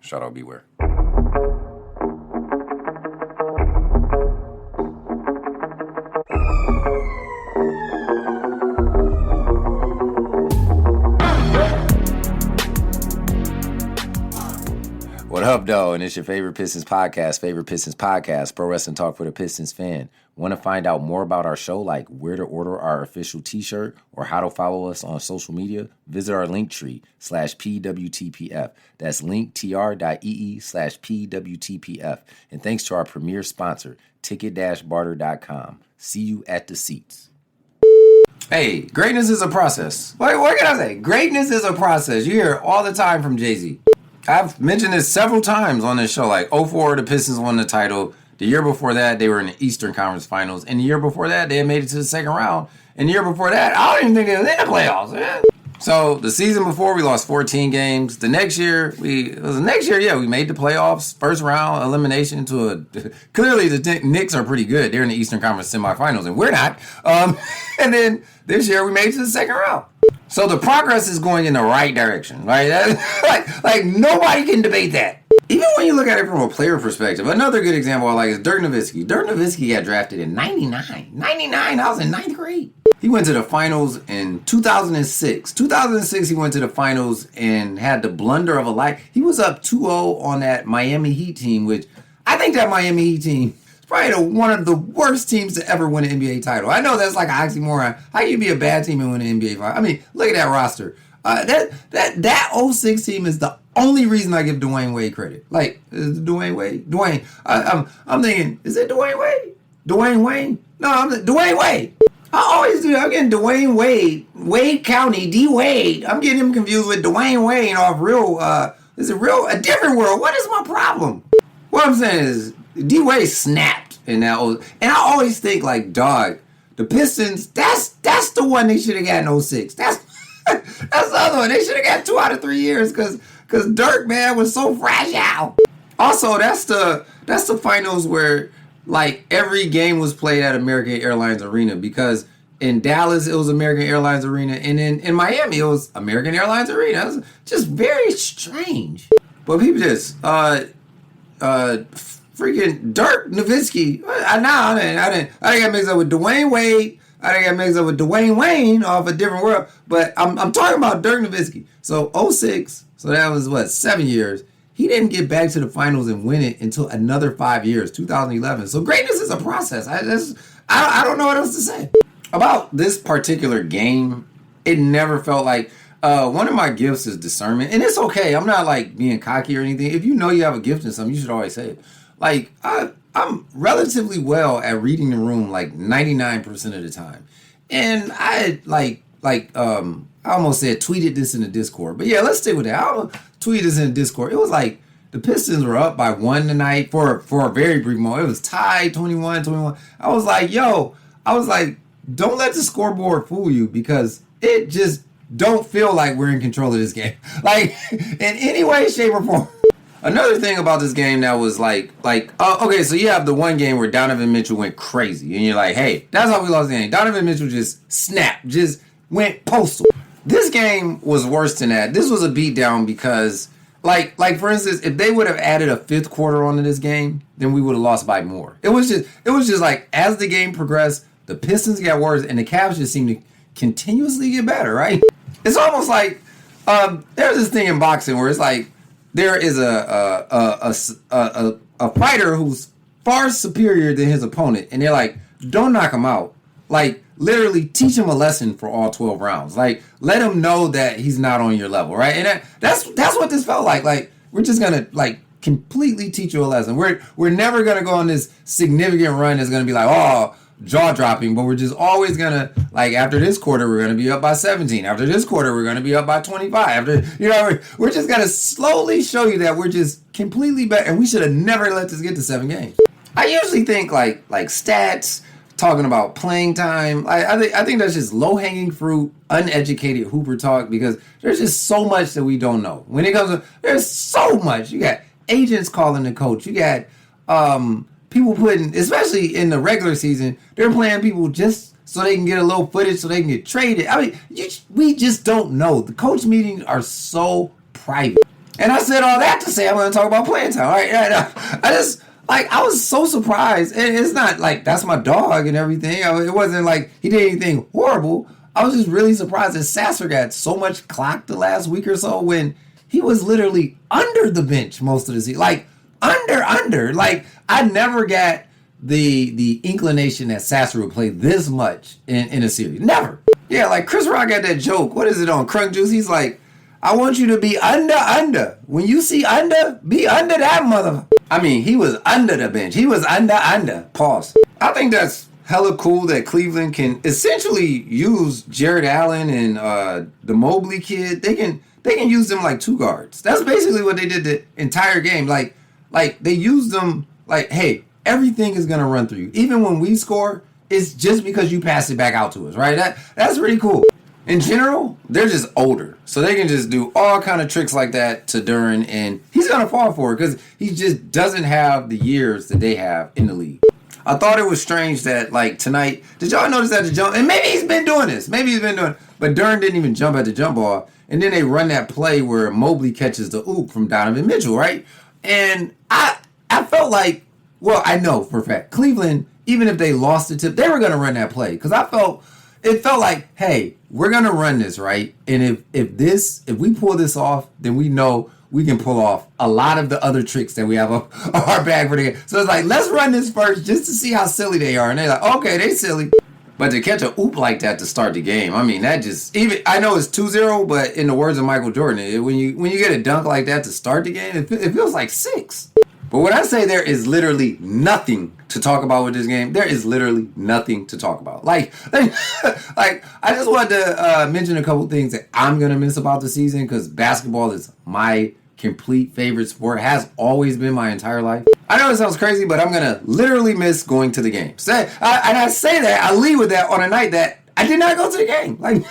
Shout out Beware. What up, though? And it's your favorite Pistons podcast, Pro Wrestling Talk for the Pistons fan. Want to find out more about our show, like where to order our official t-shirt or how to follow us on social media? Visit our Linktree /PWTPF. That's linktr.ee/PWTPF. And thanks to our premier sponsor, ticket-barter.com. See you at the seats. Hey, greatness is a process. What can I say? Greatness is a process. You hear it all the time from Jay-Z. I've mentioned this several times on this show. Like 2004, the Pistons won the title. The year before that, they were in the Eastern Conference Finals. And the year before that, they had made it to the second round. And the year before that, I don't even think they was in the playoffs, man. So the season before, we lost 14 games. The next year, we made the playoffs. First round elimination to a... Clearly, the Knicks are pretty good. They're in the Eastern Conference semifinals, and we're not. And then this year, we made it to the second round. So the progress is going in the right direction, right? like nobody can debate that. Even when you look at it from a player perspective, another good example I like is Dirk Nowitzki. Dirk Nowitzki got drafted in 99. 99, I was in 9th grade. He went to the finals in 2006. 2006, he went to the finals and had the blunder of a life. He was up 2-0 on that Miami Heat team, which I think that Miami Heat team is probably one of the worst teams to ever win an NBA title. I know that's like an oxymoron. How can you be a bad team and win an NBA final? I mean, look at that roster. That 06 team is the only reason I give Dwayne Wade credit. Like, is it Dwayne Wade? Dwayne. I'm thinking, is it Dwayne Wade? Dwayne Wayne? No, Dwayne Wade. I always do. I'm getting Dwayne Wade, Wade County, D Wade. I'm getting him confused with Dwayne Wade off a different world. What is my problem? What I'm saying is, D Wade snapped in that old, and I always think like, dog, the Pistons, that's the one they should have got in 06. That's the other one. They should have got 2 out of 3 years because Dirk, man, was so fragile. Also, that's the finals where like every game was played at American Airlines Arena, because in Dallas it was American Airlines Arena, and in Miami it was American Airlines Arena. It was just very strange. But people just freaking Dirk Nowitzki. I didn't get mixed up with Dwayne Wade. I didn't get mixed up with Dwayne Wayne off a different world. But I'm talking about Dirk Nowitzki. So 06, so that was 7 years. He didn't get back to the finals and win it until another 5 years, 2011. So greatness is a process. I don't know what else to say. About this particular game, it never felt like, one of my gifts is discernment. And it's okay. I'm not like being cocky or anything. If you know you have a gift in something, you should always say it. Like, I'm relatively well at reading the room like 99% of the time. And I almost said tweeted this in the Discord. But yeah, let's stick with that. I tweeted this in the Discord. It was like the Pistons were up by 1 tonight for a very brief moment. It was tied 21-21. I was like, don't let the scoreboard fool you, because it just don't feel like we're in control of this game. Like, in any way, shape, or form. Another thing about this game that was okay, so you have the one game where Donovan Mitchell went crazy, and you're like, hey, that's how we lost the game. Donovan Mitchell just snapped, just went postal. This game was worse than that. This was a beatdown because, like for instance, if they would have added a fifth quarter onto this game, then we would have lost by more. It was just like, as the game progressed, the Pistons got worse, and the Cavs just seemed to continuously get better, right? It's almost like there's this thing in boxing where it's like, there is a fighter who's far superior than his opponent, and they're like, don't knock him out. Like, literally teach him a lesson for all 12 rounds. Like, let him know that he's not on your level, right? And that's what this felt like. Like, we're just gonna like completely teach you a lesson. We're never gonna go on this significant run that's gonna be like, oh, jaw-dropping, but we're just always gonna, like, after this quarter we're gonna be up by 17, after this quarter we're gonna be up by 25, we're just gonna slowly show you that we're just completely better, and we should have never let this get to 7 games. I usually think like stats, talking about playing time, I think that's just low-hanging fruit, uneducated hooper talk, because there's just so much that we don't know. When it comes to, there's so much. You got agents calling the coach, you got people putting, especially in the regular season, they're playing people just so they can get a little footage, so they can get traded. I mean, we just don't know. The coach meetings are so private. And I said all that to say I'm going to talk about playing time. All right, I just like I was so surprised. And it's not like that's my dog and everything. It wasn't like he did anything horrible. I was just really surprised that Sasser got so much clock the last week or so when he was literally under the bench most of the season. Like under. Like I never got the inclination that Sasser would play this much in a series. Never. Yeah, like Chris Rock had that joke. What is it on Crunk Juice? He's like, I want you to be under. When you see under, be under that mother. I mean, he was under the bench. He was under. Pause. I think that's hella cool that Cleveland can essentially use Jared Allen and the Mobley kid. They can use them like two guards. That's basically what they did the entire game. Like they used them like, hey, everything is gonna run through you. Even when we score, it's just because you pass it back out to us, right? That's really cool. In general, they're just older, so they can just do all kind of tricks like that to Duren, and he's gonna fall for it because he just doesn't have the years that they have in the league. I thought it was strange that like tonight, did y'all notice that the jump? And maybe he's been doing this, but Duren didn't even jump at the jump ball, and then they run that play where Mobley catches the oop from Donovan Mitchell, right? And I felt like, well, I know for a fact Cleveland, even if they lost the tip, they were gonna run that play because it felt like, hey, we're gonna run this, right? And if we pull this off, then we know we can pull off a lot of the other tricks that we have up our bag for the game. So it's like, let's run this first just to see how silly they are. And they're like, okay, they silly. But to catch a oop like that to start the game, I mean, that just, even, I know it's 2-0, but in the words of Michael Jordan, when you get a dunk like that to start the game, it feels like 6. But when I say there is literally nothing to talk about with this game, there is literally nothing to talk about. Like I just wanted to mention a couple things that I'm going to miss about the season because basketball is my complete favorite sport, has always been my entire life. I know it sounds crazy, but I'm going to literally miss going to the games. And I say that, I leave with that on a night that I did not go to the game. Like,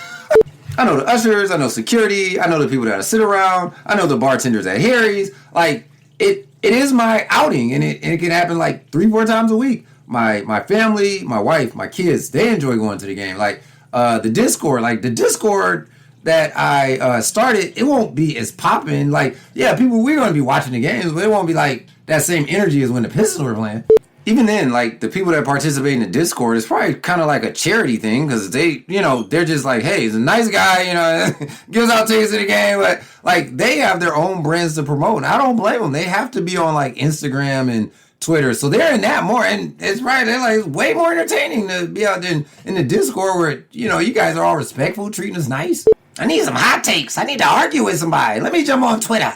I know the ushers, I know security, I know the people that I sit around, I know the bartenders at Harry's. Like, it is my outing, and it can happen like 3-4 times a week. My family, my wife, my kids, they enjoy going to the game. Like the Discord that I started, it won't be as popping. Like, yeah, we're going to be watching the games, but it won't be like that same energy as when the Pistons were playing. Even then, like, the people that participate in the Discord, it's probably kind of like a charity thing because they're just like, hey, he's a nice guy, gives out tickets to the game. But, like, they have their own brands to promote. And I don't blame them. They have to be on, like, Instagram and Twitter. So they're in that more. And it's right. They're, like, way more entertaining to be out there in the Discord where, you guys are all respectful, treating us nice. I need some hot takes. I need to argue with somebody. Let me jump on Twitter.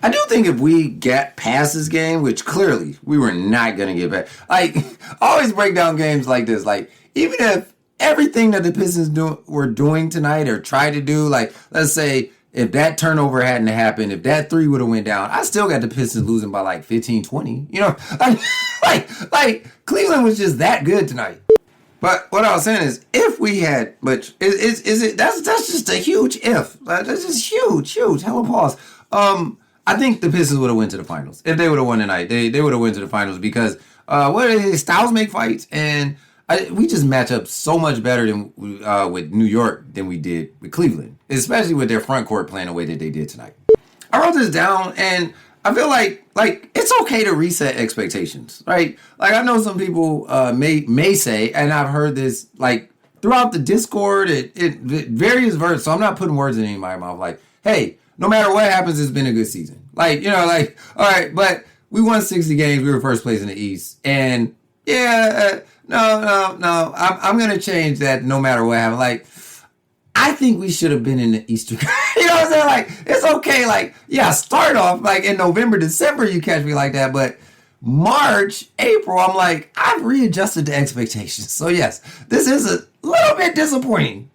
I do think if we get past this game, which clearly we were not going to get back, like, I always break down games like this. Like, even if everything that the Pistons were doing tonight or tried to do, like, let's say if that turnover hadn't happened, if that 3 would have went down, I still got the Pistons losing by like 15, 20. Like Cleveland was just that good tonight. But what I was saying is, if we had, but that's just a huge if. That's just huge. Hella pause. I think the Pistons would have went to the finals if they would have won tonight. They would have went to the finals because styles make fights, and we just match up so much better than with New York than we did with Cleveland, especially with their front court playing the way that they did tonight. I wrote this down, and I feel like it's okay to reset expectations, right? Like, I know some people may say, and I've heard this like throughout the Discord, it various versions. So I'm not putting words in anybody's mouth. Like, hey, no matter what happens, it's been a good season. Like, all right, but we won 60 games. We were first place in the East. And, no. I'm going to change that no matter what happens. Like, I think we should have been in the Eastern. You know what I'm saying? Like, it's okay. Like, yeah, start off, like, in November, December, you catch me like that. But March, April, I'm like, I've readjusted the expectations. So, yes, this is a little bit disappointing.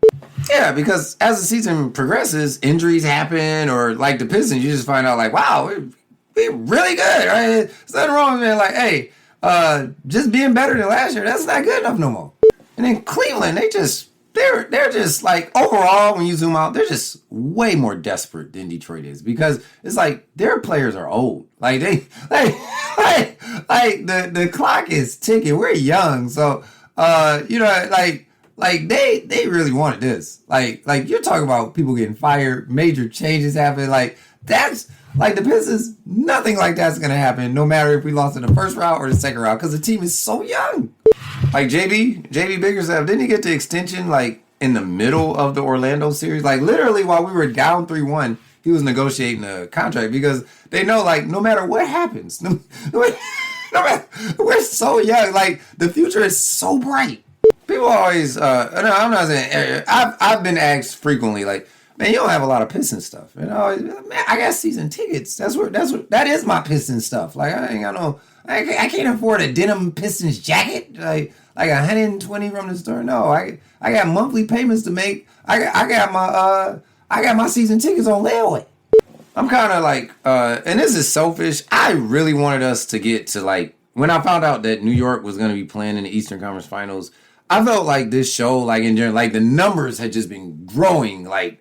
Yeah, because as the season progresses, injuries happen, or like the Pistons, you just find out like, wow, we're really good, right? There's nothing wrong with being like, hey, just being better than last year, that's not good enough no more. And then Cleveland, they're just like, overall, when you zoom out, they're just way more desperate than Detroit is because it's like their players are old. Like like the clock is ticking. We're young, so Like they really wanted this. Like you're talking about people getting fired, major changes happening. Like that's Like the Pistons, nothing like that's gonna happen. No matter if we lost in the first round or the second round, because the team is so young. Like JB Bickerstaff, didn't he get the extension like in the middle of the Orlando series? Like literally while we were down 3-1, he was negotiating a contract because they know like no matter what happens, no matter, we're so young. Like the future is so bright. People always, no, I'm not saying. I've been asked frequently, like, man, you don't have a lot of Pistons stuff. You know, man, I got season tickets. That is my Pistons stuff. Like I ain't got no. I can't afford a denim Pistons jacket, like 120 from the store. No, I got monthly payments to make. I got my season tickets on layaway. I'm kind of like, and this is selfish. I really wanted us to get to like when I found out that New York was going to be playing in the Eastern Conference Finals. I felt like this show, like in general, like the numbers had just been growing like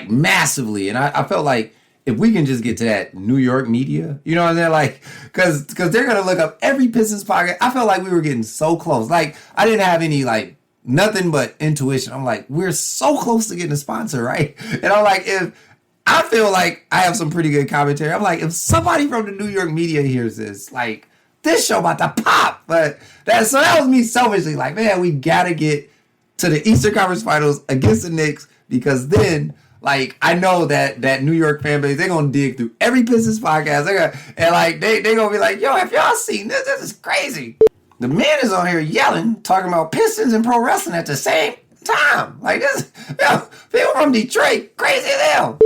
massively, and I felt like if we can just get to that New York media, you know what I'm saying? Like, because they're gonna look up every Pistons podcast. I felt like we were getting so close. Like, I didn't have any like nothing but intuition. I'm like, we're so close to getting a sponsor, right? And I'm like, if I feel like I have some pretty good commentary. I'm like, if somebody from the New York media hears this, like, this show about to pop. But that was me selfishly like, man, we gotta get to the Eastern Conference Finals against the Knicks because then, like, I know that New York fan base, they're gonna dig through every Pistons podcast. They're gonna be like, yo, have y'all seen this? This is crazy. The man is on here yelling, talking about Pistons and pro wrestling at the same time. Like this, yo, people from Detroit, crazy as hell.